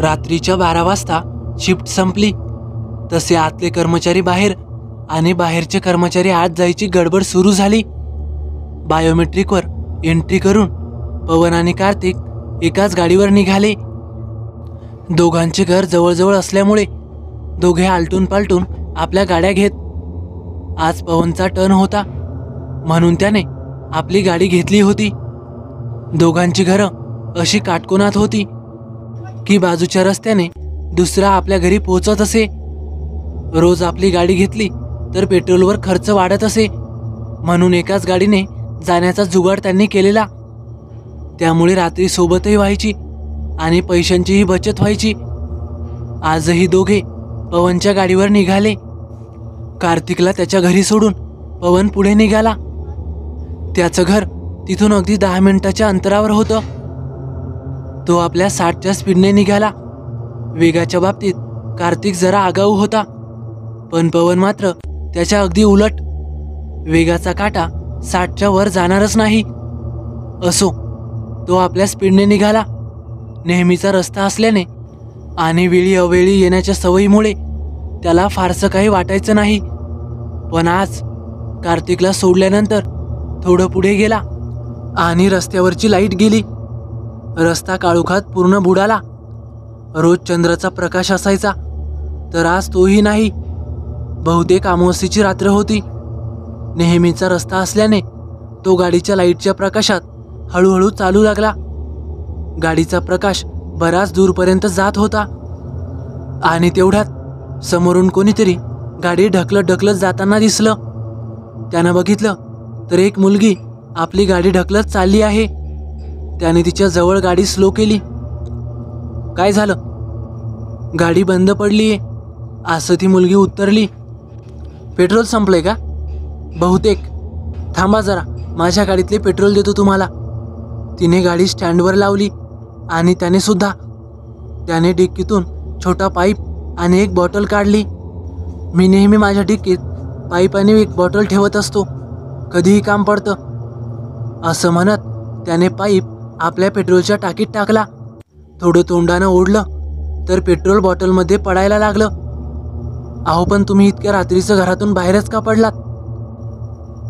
रात्रीच्या 12 वाजता शिफ्ट संपली तसे आतले कर्मचारी बाहेर आणि बाहेरचे कर्मचारी आत जायची गडबड सुरू झाली। बायोमेट्रिकवर एंट्री करून पवन आणि कार्तिक एकाच गाडीवर निघाले। दोघांचे घर जवळजवळ असल्यामुळे दोघे आलटून पालटून आपल्या गाड्या घेत। आज पवनचा टर्न होता म्हणून त्याने आपली गाडी घेतली होती। दोघांची घरं अशी काटकोनात होती की बाजूच्या रस्त्याने दुसरा आपल्या घरी पोहोचत असे। रोज आपली गाडी घेतली तर पेट्रोलवर खर्च वाढत असे म्हणून एकाच गाडीने जाण्याचा जुगाड त्यांनी केलेला। त्यामुळे रात्री सोबतही व्हायची आणि पैशांचीही बचत व्हायची। आजही दोघे पवनच्या गाडीवर निघाले। कार्तिकला त्याच्या घरी सोडून पवन पुढे निघाला। त्याचं घर तिथून अगदी 10 मिनिटाच्या अंतरावर होतं। तो आपल्या 60च्या स्पीडने निघाला। वेगाच्या बाबतीत कार्तिक जरा आगाऊ होता पण पवन मात्र त्याच्या अगदी उलट। वेगाचा काटा 60च्या वर जाणारच नाही। असो, तो आपल्या स्पीडने निघाला। नेहमीचा रस्ता असल्याने आणि वेळी अवेळी येण्याच्या सवयीमुळे त्याला फारसं काही वाटायचं नाही। पण आज कार्तिकला सोडल्यानंतर थोडं पुढे गेला आणि रस्त्यावरची लाईट गेली। रस्ता काळोखात पूर्ण बुडाला। रोज चंद्राचा प्रकाश असायचा तर आज तोही नाही। बहुतेक अमावस्येची रात्र होती। नेहमीचा रस्ता असल्याने तो गाडीच्या लाईटच्या प्रकाशात हळूहळू चालू लागला। गाडीचा प्रकाश बराच दूरपर्यंत जात होता आणि तेवढ्यात समोरून कोणीतरी गाडी ढकलत जाताना दिसलं। त्यानं बघितलं तर एक मुलगी आपली गाडी ढकलत चालली आहे। त्याने तिच्या जवळ गाडी स्लो केली। काय झालं? गाडी बंद पडलीये असं ती मुलगी उत्तरली। पेट्रोल संपलंय का? बहुतेक। थांबा जरा, माझ्या गाडीतले पेट्रोल देतो तुम्हाला। तिने गाडी स्टँडवर लावली आणि त्याने डिक्कीतून छोटा पाईप आणि एक बॉटल काढली। मी नेहमी माझ्या डिक्कीत पाईप आणि एक बॉटल ठेवत असतो, कधीही काम पडतं असं म्हणत त्याने पाईप आपल्या पेट्रोलच्या टाकीत टाकला। थोडं तोंडानं ओढलं तर पेट्रोल बॉटलमध्ये पडायला लागलं। अहो पण तुम्ही इतक्या रात्रीचं घरातून बाहेरच का पडलात?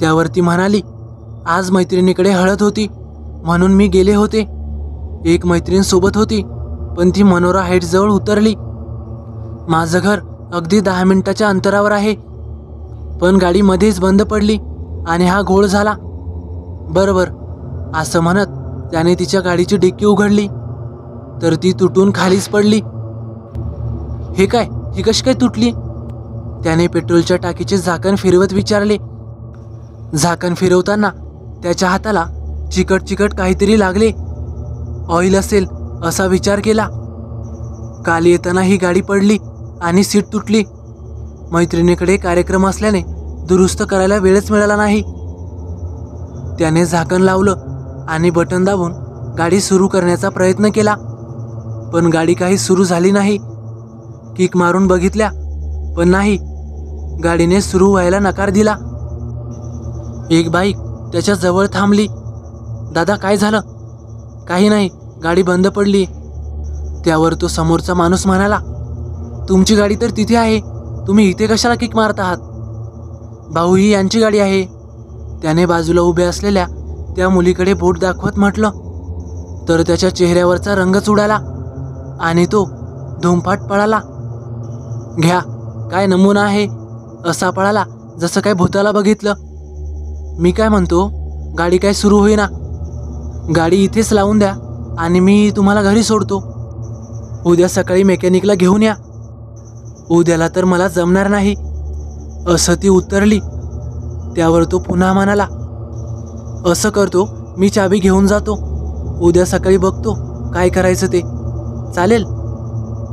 त्यावर ती म्हणाली, आज मैत्रिणीकडे हळद होती म्हणून मी गेले होते। एक मैत्रीण सोबत होती पण ती मनोरा हाईट्स जवळ उतरली। माझं घर अगदी 10 मिनिटाच्या अंतरावर आहे पण गाडी मध्येच बंद पडली आणि हा घोळ झाला। बरोबर असं म्हणत त्याने तिच्या गाडीची डिक्की उघडली तर ती तुटून खालीच पडली। हे काय, ही कशी काय तुटली? त्याने पेट्रोलच्या टाकीचे झाकण फिरवत विचारले। झाकण फिरवताना त्याच्या हाताला चिकट काहीतरी लागले। ऑइल असेल असा विचार केला। काल येताना ही गाडी पडली आणि सीट तुटली। मैत्रिणीकडे कार्यक्रम असल्याने दुरुस्त करायला वेळच मिळाला नाही। त्याने झाकण लावलं आणि बटन दाबून गाडी सुरू करण्याचा प्रयत्न केला पण गाडी काही सुरू झाली नाही। किक मारून बघितल्या पण नाही, गाडीने सुरू व्हायला नकार दिला। एक बाईक त्याच्या जवळ थांबली। दादा काय झालं? काही नाही, गाडी बंद पडली। त्यावर तो समोरचा माणूस म्हणाला, तुमची गाडी तर तिथे आहे, तुम्ही इथे कशाला किक मारत आहात? भाऊ, ही यांची गाडी आहे। त्याने बाजूला उभ्या असलेल्या त्या मुलीकडे बोट दाखवत म्हटलं तर त्याच्या चेहऱ्यावरचा रंगच उडाला आणि तो धुमफाट पळाला। घ्या, काय नमुना आहे, असा पळाला जसं काय भूताला बघितलं। मी काय म्हणतो, गाडी काय सुरू होईना। गाडी इथेच लावून द्या आणि मी तुम्हाला घरी सोडतो। उद्या सकाळी मेकॅनिकला घेऊन या। उद्याला तर मला जमणार नाही असं ती उत्तरली। त्यावर तो पुन्हा म्हणाला, असं करतो, मी चाबी घेऊन जातो, उद्या सकाळी बघतो काय करायचं ते। चालेल?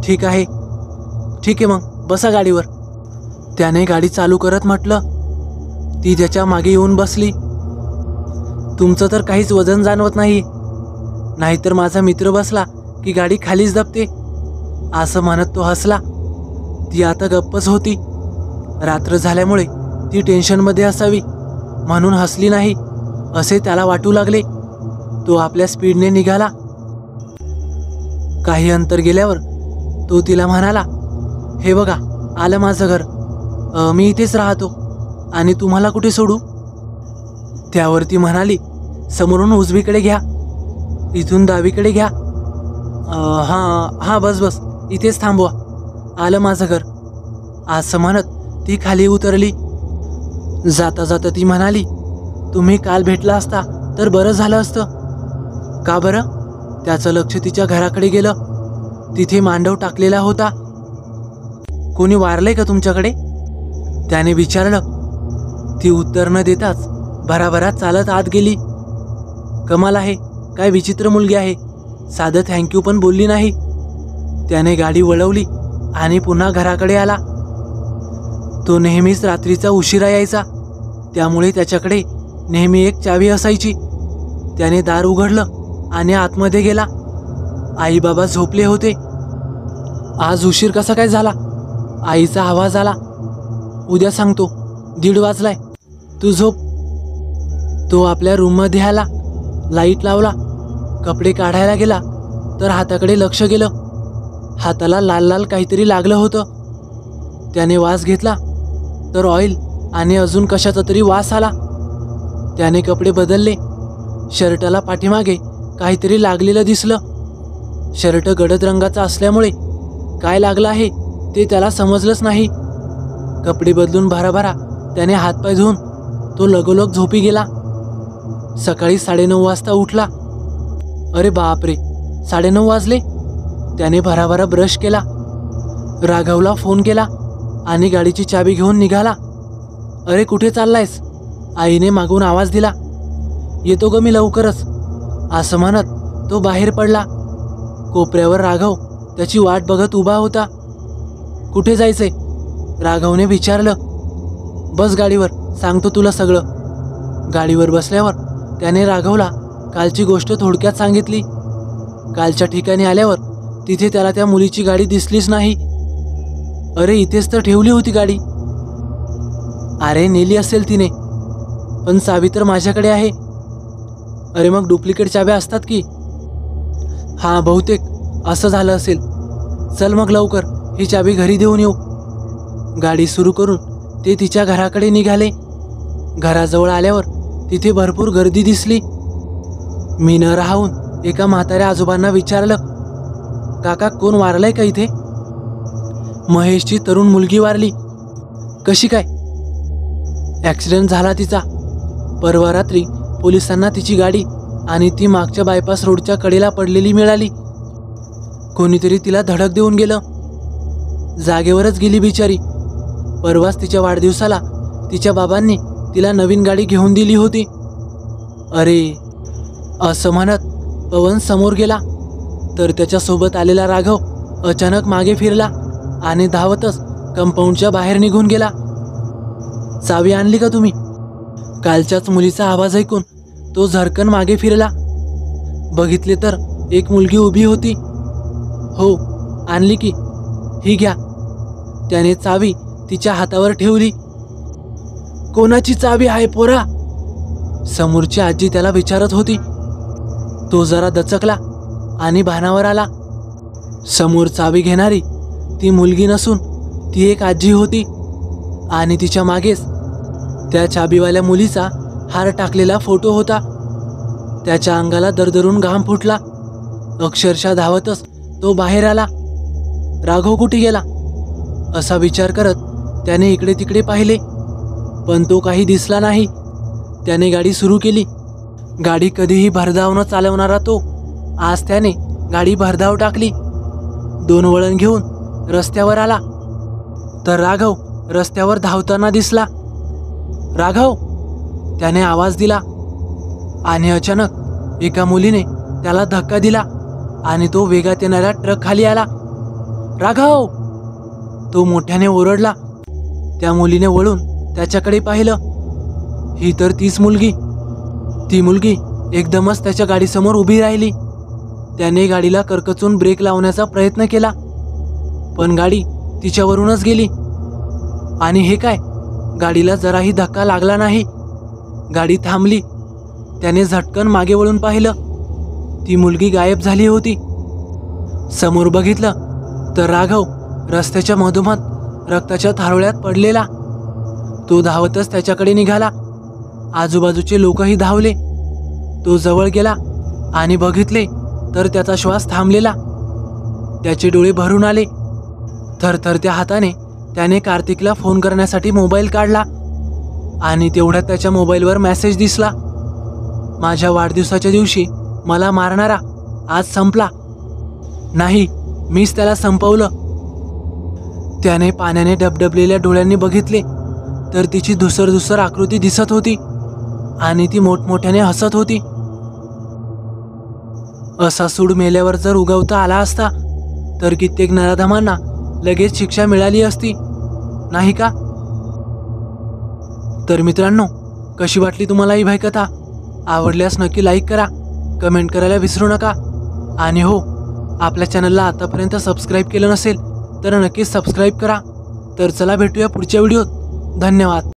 ठीक आहे मग बसा गाडीवर। त्याने गाडी चालू करत म्हटलं। ती त्याच्या मागे येऊन बसली। तुमचं तर काहीच वजन जाणवत नाही, नाहीतर माझा मित्र बसला की गाडी खालीच दबते असं म्हणत तो हसला। ती आता गप्पच होती। रात्र झाल्यामुळे ती टेन्शनमध्ये असावी म्हणून हसली नाही असे त्याला वाटू लागले। तो आपल्या स्पीडने निघाला। काही अंतर गेल्यावर तो तिला म्हणाला, हे बघा आलं माझं घर, मी इथेच राहतो आणि तुम्हाला कुठे सोडू? त्यावर ती म्हणाली, समोरून उजवीकडे घ्या, इथून डावीकडे घ्या. हां बस बस, इथेच थांबवा, आलं माझं घर, असं म्हणत ती खाली उतरली. जाता जाता ती म्हणाली, तुम्ही काल भेटला असता तर बरं झालं असतं. का बरं? त्याचं लक्ष तिच्या घराकडे गेलं. तिथे मांडव टाकलेला होता. कोणी वारलंय का तुमच्याकडे? त्याने विचारलं. ती उत्तर न देताच भराभरा चालत आत गेली. कमाल आहे, काय विचित्र मुलगी आहे, साधं थँक्यू पण बोलली नाही. त्याने गाडी वळवली आणि पुन्हा घराकडे आला. तो नेहमीच रात्रीचा उशिरा यायचा, त्यामुळे त्याच्याकडे नेहमी एक चावी असायची. त्याने दार उघडलं आणि आतमध्ये गेला. आई बाबा झोपले होते. आज उशीर कसा काय झाला? आईचा आवाज आला. उद्या सांगतो, 1:30 वाजलाय, तू झोप. तो आपल्या रूममध्ये आला, लाईट लावला, कपडे काढायला गेला तर हाताकडे लक्ष गेलं. हाताला लाल लाल काहीतरी लागलं होतं. त्याने वास घेतला तर ऑइल आणि अजून कशाचा तरी वास आला. त्याने कपडे बदलले. शर्टाला पाठीमागे काहीतरी लागलेलं दिसलं. शर्ट गडद रंगाचा असल्यामुळे काय लागलं आहे ते त्याला समजलंच नाही. कपडे बदलून भराभरा त्याने हातपाय धुवून तो लगोलग झोपी गेला. सकाळी 9:30 वाजता उठला. अरे बापरे, 9:30 वाजले. त्याने भराभरा ब्रश केला, राघवला फोन केला आणि गाडीची चाबी घेऊन निघाला. अरे कुठे चाललायस? आईने मागून आवाज दिला. येतो ग मी लवकरच, असं म्हणत तो बाहेर पडला. कोपऱ्यावर राघव त्याची वाट बघत उभा होता. कुठे जायचंय? राघवने विचारलं. बस गाडीवर, सांगतो तुला सगळं. गाडीवर बसल्यावर त्याने राघवला कालची गोष्ट थोडक्यात सांगितली. कालच्या ठिकाणी आल्यावर तिथे त्याला त्या मुलीची गाडी दिसलीच नाही. अरे इथेच तर ठेवली होती गाडी. अरे नेली असेल तिने, पण चावी तर माझ्याकडे आहे. अरे मग डुप्लिकेट चाव्या असतात की? हां बहुतेक असं झालं असेल. चल मग लवकर ही चावी घरी देऊन येऊ. गाडी सुरू करून ते तिच्या घराकडे निघाले. घराजवळ आल्यावर तिथे भरपूर गर्दी दिसली. मी न राहून एका म्हाताऱ्या आजोबांना विचारलं, काका कोण वारलंय का इथे? महेशची तरुण मुलगी वारली. कशी काय? ॲक्सिडेंट झाला तिचा. परवा रात्री पोलिसांना तिची गाडी आणि ती मागच्या बायपास रोडच्या कडेला पडलेली मिळाली. कोणीतरी तिला धडक देऊन गेलं. जागेवरच गेली बिचारी. परवाच तिच्या वाढदिवसाला तिच्या बाबांनी तिला नवीन गाडी घेऊन दिली होती. अरे, असं म्हणत पवन समोर गेला तर त्याच्यासोबत आलेला राघव अचानक मागे फिरला आणि धावतच कंपाऊंडच्या बाहेर निघून गेला. चावी आणली का तुम्ही? कालच्याच मुलीचा आवाज ऐकून तो झरकन मागे फिरला. बघितले तर एक मुलगी उभी होती. हो आणली की, ही घ्या. त्याने चावी तिच्या हातावर ठेवली. कोणाची चावी आहे पोरा? समोरची आजी त्याला विचारत होती. तो जरा दचकला आणि भानावर आला. समोर चावी घेणारी ती मुलगी नसून ती एक आजी होती आणि तिच्या मागेच त्या चाबीवाल्या मुलीचा हार टाकलेला फोटो होता. त्याच्या अंगाला दरदरून घाम फुटला. अक्षरशः धावतच तो बाहेर आला. राघव कुठे गेला असा विचार करत त्याने इकडे तिकडे पाहिले, पण तो काही दिसला नाही. त्याने गाडी सुरू केली. गाडी कधीही भरधाव न चालवणारा तो आज त्याने गाडी भरधाव टाकली. 2 वळण घेऊन रस्त्यावर आला तर राघव रस्त्यावर धावताना दिसला. राघव, त्याने आवाज दिला आणि अचानक एका मुलीने त्याला धक्का दिला आणि तो वेगात येणाऱ्या ट्रक खाली आला. राघव, तो मोठ्याने ओरडला. त्या मुलीने वळून त्याच्याकडे पाहिलं. ही तर तीच मुलगी. ती मुलगी एकदमच त्याच्या गाडीसमोर उभी राहिली. त्याने गाडीला करकचून ब्रेक लावण्याचा प्रयत्न केला, पण गाडी तिच्यावरूनच गेली. आणि हे काय, गाडीला जराही धक्का लागला नाही. गाडी थांबली. त्याने झटकन मागे वळून पाहिलं. ती मुलगी गायब झाली होती. समोर बघितलं तर राघव रस्त्याच्या मधोमध रक्ताच्या थारोळ्यात पडलेला. तो धावतच त्याच्याकडे निघाला. आजूबाजूचे लोकही धावले. तो जवळ गेला आणि बघितले तर त्याचा श्वास थांबलेला. त्याचे डोळे भरून आले. थरथरत्या हाताने त्याने कार्तिकला फोन करण्यासाठी मोबाईल काढला आणि तेवढ्यात त्याच्या मोबाईलवर मेसेज दिसला. माझ्या वाढदिवसाच्या दिवशी मला मारणारा आज संपला. नाही, मीच त्याला संपवलं. त्याने पाण्याने डबडबलेल्या डोळ्यांनी बघितले तर तिची धुसर आकृती दिसत होती आणि ती मोठमोठ्याने हसत होती. असा सूड मेल्यावर जर उगवता आला असता तर कित्येक नराधमांना लगेच शिक्षा मिळाली असती, नाही का? तर मित्रांनो, कशी वाटली तुम्हाला ही भयकथा? आवडल्यास नक्की लाईक करा, कमेंट करायला विसरू नका. आणि हो, आपल्या चॅनलला आतापर्यंत सबस्क्राईब केलं नसेल तर नक्कीच सबस्क्राईब करा. तर चला भेटूया पुढच्या व्हिडिओत. धन्यवाद.